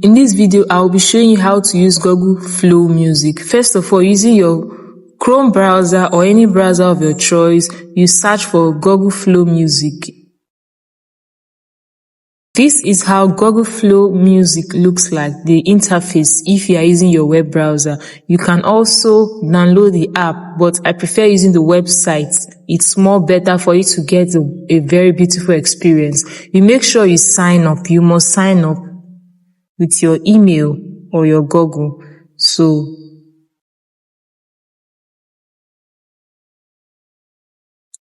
In this video, I will be showing you how to use Google Flow Music. First of all, using your Chrome browser or any browser of your choice, you search for Google Flow Music. This is how Google Flow Music looks like, the interface if you are using your web browser. You can also download the app, but I prefer using the website. It's more better for you to get a very beautiful experience. You make sure you sign up. You must sign up with your email or your Google. So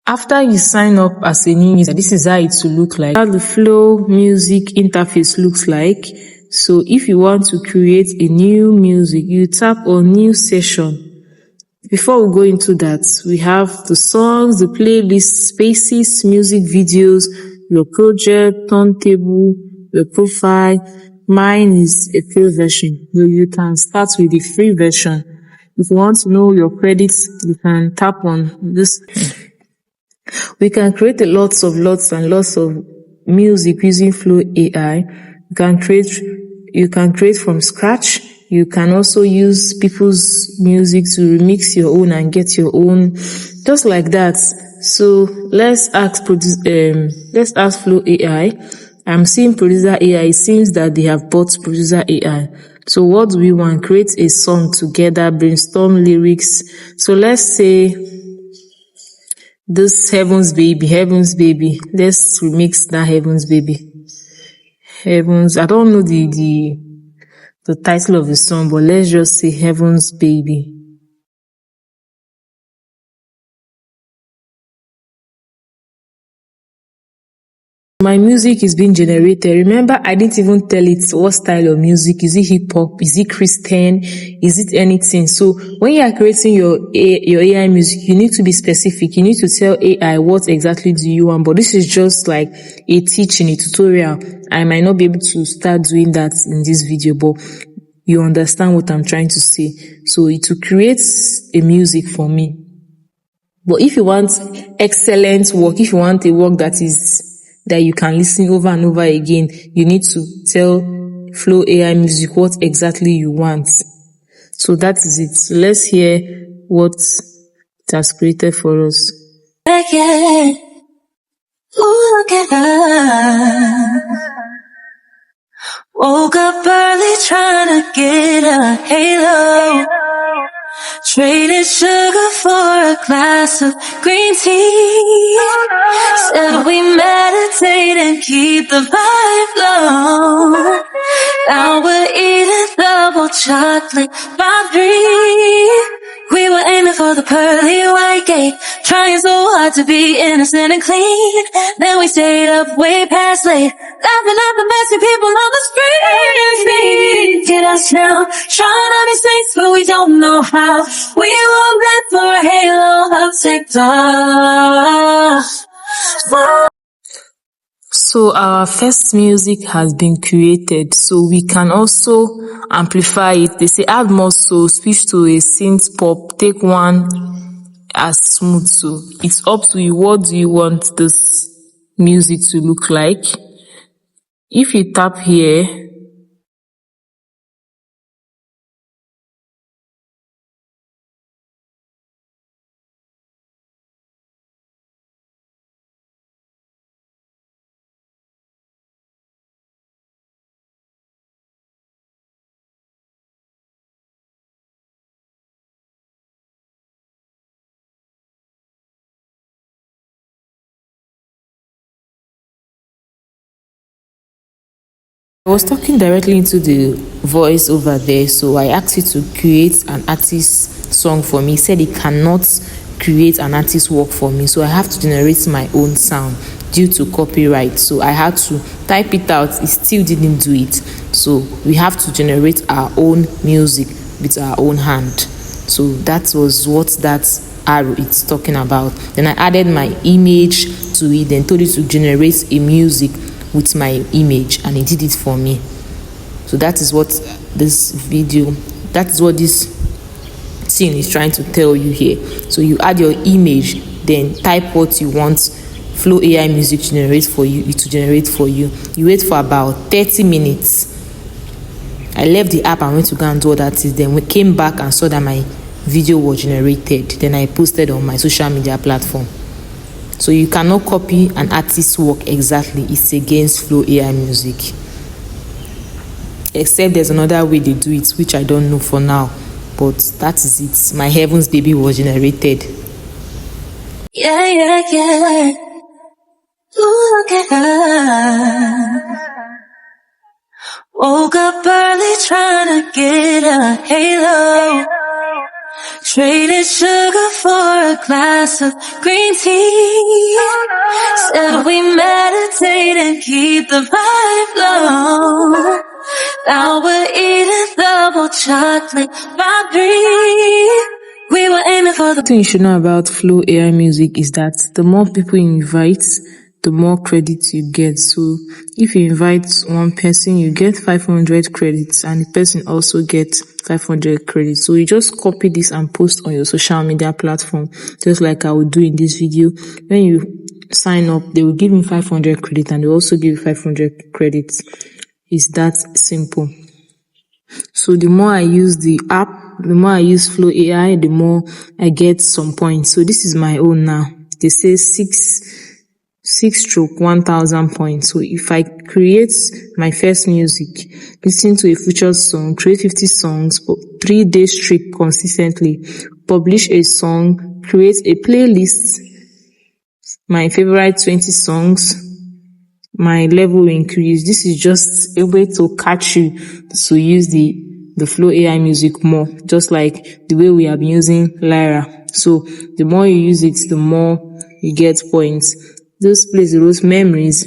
after you sign up as a new user, this is how it will look like. How the Flow Music interface looks like. So if you want to create a new music, you tap on new session. Before we go into that, we have the songs, the playlist, spaces, music videos, your project, turntable, your profile. Mine is a free version. You can start with the free version. If you want to know your credits, you can tap on this. We can create lots and lots of music using Flow AI. You can create from scratch. You can also use people's music to remix your own and get your own, just like that. So let's ask Flow AI. I'm seeing Producer AI. It seems that they have bought Producer AI. So what do we want? Create a song together, brainstorm lyrics. So let's say this Heaven's Baby. Let's remix that Heaven's Baby. Heavens. I don't know the title of the song, but let's just say Heaven's Baby. My music is being generated. Remember, I didn't even tell it what style of music. Is it hip hop? Is it Christian? Is it anything? So when you are creating your AI music, you need to be specific. You need to tell AI what exactly do you want. But this is just like a teaching, a tutorial. I might not be able to start doing that in this video, but you understand what I'm trying to say. So it will create a music for me. But if you want excellent work, if you want a work that you can listen over and over again, you need to tell Flow AI Music what exactly you want. So that is it. Let's hear what it has created for us. Look at her. Woke up early trying to get a halo. Traded sugar for a glass of green tea. Said we meditate and keep the vibe low. Now we're eating double chocolate by 3. We were aiming for the pearly white gate, trying so hard to be innocent and clean. Then we stayed up way past late, laughing at the messy people on the street. Get us now, trying to be safe, but we don't know how. We were meant for a halo of TikTok. So our first music has been created, so we can also amplify it. They say add more, so switch to a synth pop, take one as smooth. So it's up to you. What do you want this music to look like? If you tap here, I was talking directly into the voice over there, so I asked it to create an artist song for me. It said it cannot create an artist work for me, so I have to generate my own sound. due to copyright. So I had to type it out. It still didn't do it. So we have to generate our own music with our own hand. So that was what that arrow is talking about. Then I added my image to it, then told it to generate a music with my image, and it did it for me. So that is what this thing is trying to tell you here. So you add your image, then type what you want Flow AI music to generate for you. You wait for about 30 minutes. I left the app and went to go and do all that. Then we came back and saw that my video was generated. Then I posted on my social media platform. So you cannot copy an artist's work exactly. It's against Flow AI music. Except there's another way they do it, which I don't know for now. But that is it. My Heaven's Baby was generated. Yeah. Look at her. Woke up early trying to get a halo. Traded sugar for a glass of green tea. Said we meditate and keep the vibe low. Now we're eating double chocolate by 3. We were aiming for the... The thing you should know about Flow AI music is that the more people you invite, the more credits you get. So if you invite one person, you get 500 credits, and the person also gets 500 credits. So you just copy this and post on your social media platform, just like I will do in this video. When you sign up, they will give me 500 credits, and they also give you 500 credits. It's that simple. So the more I use the app, the more I use Flow AI, the more I get some points. So this is my own now. They say 6/1000 points. So if I create my first music, listen to a featured song, create 50 songs, 3 days straight consistently, publish a song, create a playlist, my favorite 20 songs, my level will increase. This is just a way to catch you to use the Flow AI music more, just like the way we have been using Lyra. So the more you use it, the more you get points. Those plays those memories.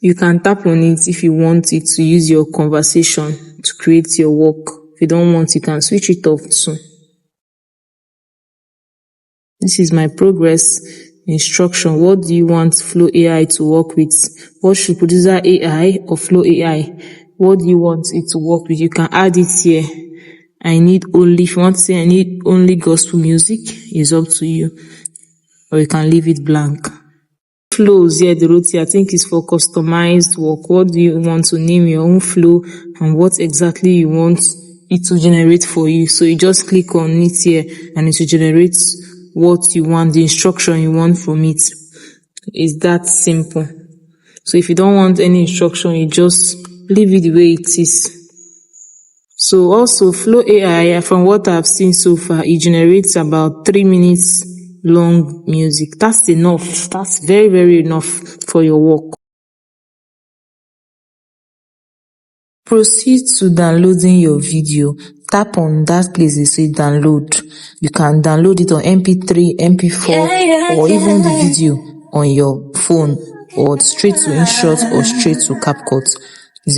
You can tap on it if you want it to use your conversation to create your work. If you don't want, you can switch it off soon. This is my progress instruction. What do you want Flow AI to work with? What should Producer AI or Flow AI? What do you want it to work with? You can add it here. If you want to say I need only gospel music, it's up to you. Or you can leave it blank. Flows here, the route here, I think is for customized work. What do you want to name your own flow, and what exactly you want it to generate for you? So you just click on it here and it will generate what you want, the instruction you want from it. It's that simple. So if you don't want any instruction, you just leave it the way it is. So also Flow AI, from what I've seen so far, it generates about 3 minutes long music. That's enough. That's very, very enough for your work. Proceed to downloading your video. Tap on that place they say download. You can download it on MP3, MP4, or even the video on your phone, or straight to InShot or straight to CapCut. Is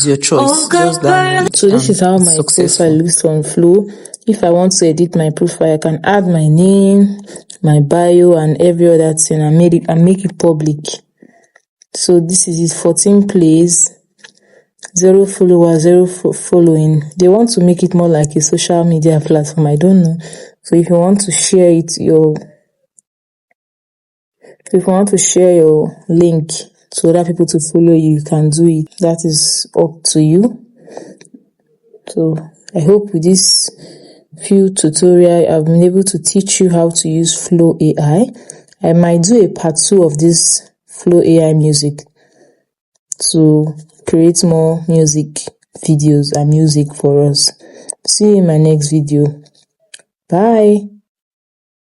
your choice. Just download it. So this is how my profile looks on Flow. If I want to edit my profile, I can add my name, my bio, and every other thing, and make it public. So this is it. 14 plays, 0 followers, 0 following. They want to make it more like a social media platform. I don't know. So if you want to share it, if you want to share your link to other people to follow you, you can do it. That is up to you. So I hope with this few tutorial I've been able to teach you how to use Flow AI. I might do a part 2 of this Flow AI music to create more music videos and music for us. See you in my next video. Bye.